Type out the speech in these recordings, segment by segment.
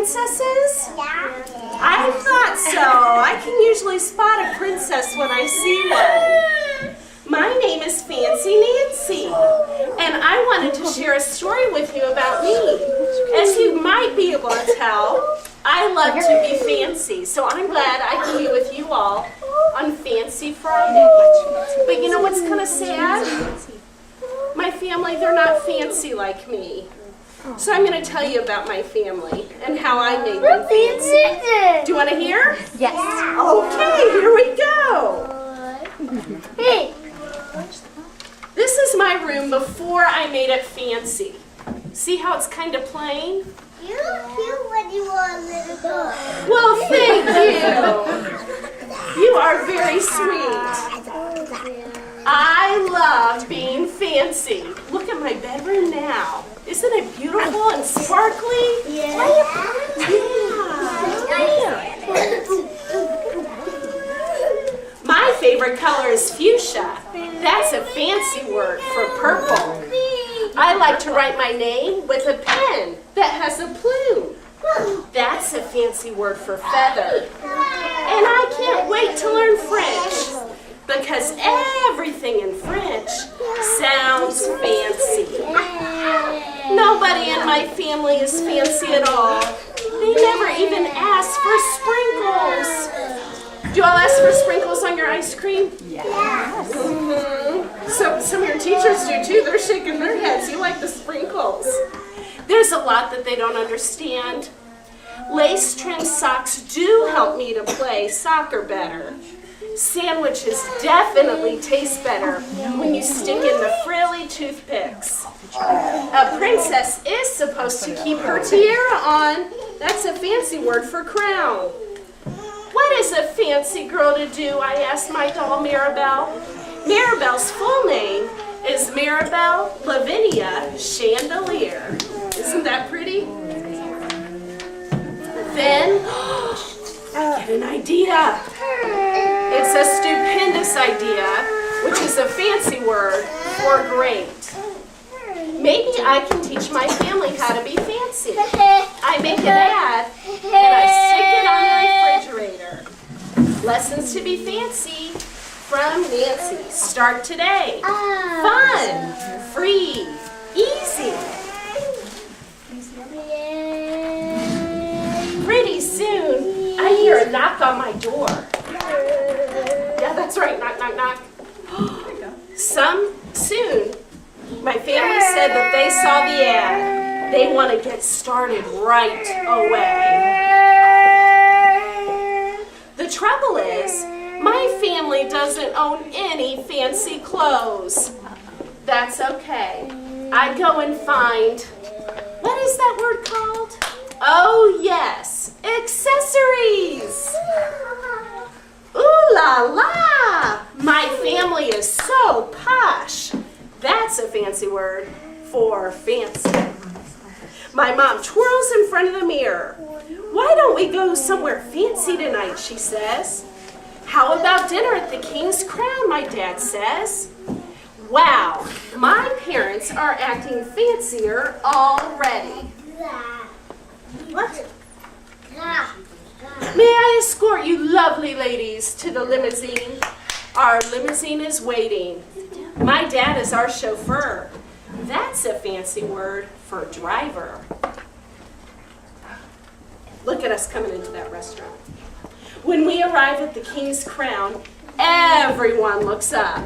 princesses? Yeah. I thought so. I can usually spot a princess when I see one. My name is Fancy Nancy, and I wanted to share a story with you about me. As you might be able to tell, I love to be fancy, so I'm glad I can be with you all on Fancy Friday. But you know what's kind of sad? My family, they're not fancy like me. So I'm going to tell you about my family and how I made them fancy. Do you want to hear? Yes. Okay, here we go. Hey. This is my room before I made it fancy. See how it's kind of plain? You look cute when you were a little girl. Well, thank you. You are very sweet. I love being fancy. Look at my bedroom now. Isn't it beautiful and sparkly? Yeah. My favorite color is fuchsia. That's a fancy word for purple. I like to write my name with a pen that has a plume. That's a fancy word for feather. And I can't wait to learn French because everything in French sounds fancy. Nobody in my family is fancy at all. They never even ask for sprinkles. Do you all ask for sprinkles on your ice cream? Yes. So some of your teachers do too. They're shaking their heads. You like the sprinkles. There's a lot that they don't understand. Lace-trimmed socks do help me to play soccer better. Sandwiches definitely taste better when you stick in the frilly toothpicks. A princess is supposed to keep her tiara on. That's a fancy word for crown. What is a fancy girl to do? I asked my doll Maribel. Maribel's full name is Maribel Lavinia Chandelier. Isn't that pretty? Then, I get an idea. It's a stupendous idea, which is a fancy word for great. Maybe I can teach my family how to be fancy. I make an ad and I stick it on the refrigerator. Lessons to be fancy from Nancy. Start today. Fun, free, easy. Pretty soon, I hear a knock on my door. Yeah, that's right. Knock, knock, knock. Soon, my family said that they saw the ad. They want to get started right away. The trouble is, my family doesn't own any fancy clothes. That's okay. I go and find, what is that word called? Oh yes, accessories. Ooh la la! My family is so posh. That's a fancy word for fancy. My mom twirls in front of the mirror. Why don't we go somewhere fancy tonight, she says. How about dinner at the King's Crown, my dad says. Wow, my parents are acting fancier already. What? May I escort you lovely ladies to the limousine? Our limousine is waiting. My dad is our chauffeur. That's a fancy word for driver. Look at us coming into that restaurant. When we arrive at the King's Crown, everyone looks up.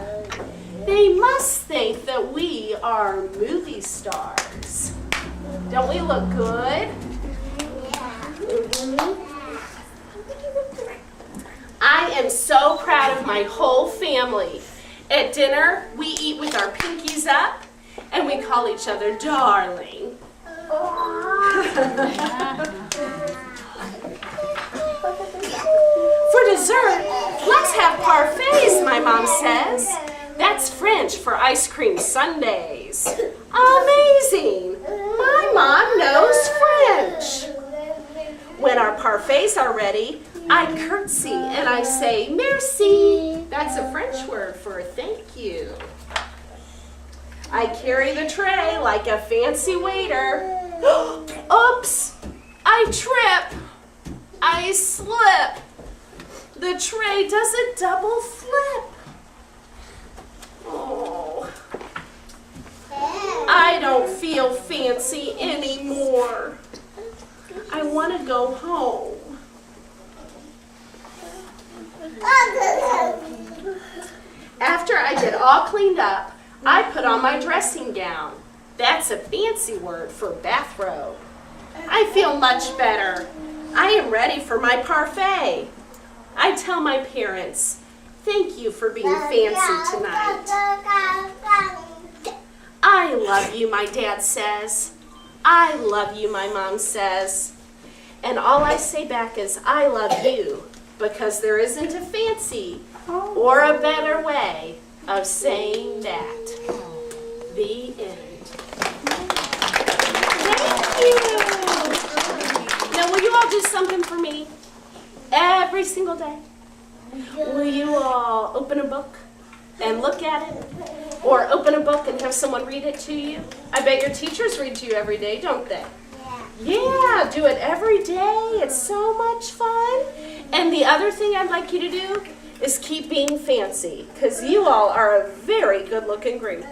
They must think that we are movie stars. Don't we look good? I am so proud of my whole family. At dinner, we eat with our pinkies up, and we call each other darling. For dessert, let's have parfaits, my mom says. That's French for ice cream sundaes. Amazing! My mom knows French. When our parfaits are ready, I curtsy and I say, merci. That's a French word for thank you. I carry the tray like a fancy waiter. Oops! I trip. I slip. The tray does a double flip. Oh, I don't feel fancy anymore. I want to go home. After I get all cleaned up, I put on my dressing gown. That's a fancy word for bathrobe. I feel much better. I am ready for my parfait. I tell my parents, thank you for being fancy tonight. I love you, my dad says. I love you, my mom says. And all I say back is, I love you, because there isn't a fancy or a better way of saying that. The end. Thank you. Now, will you all do something for me every single day? Will you all open a book and look at it? Or open a book and have someone read it to you? I bet your teachers read to you every day, don't they? Yeah, do it every day. It's so much fun. And the other thing I'd like you to do is keep being fancy, because you all are a very good-looking group.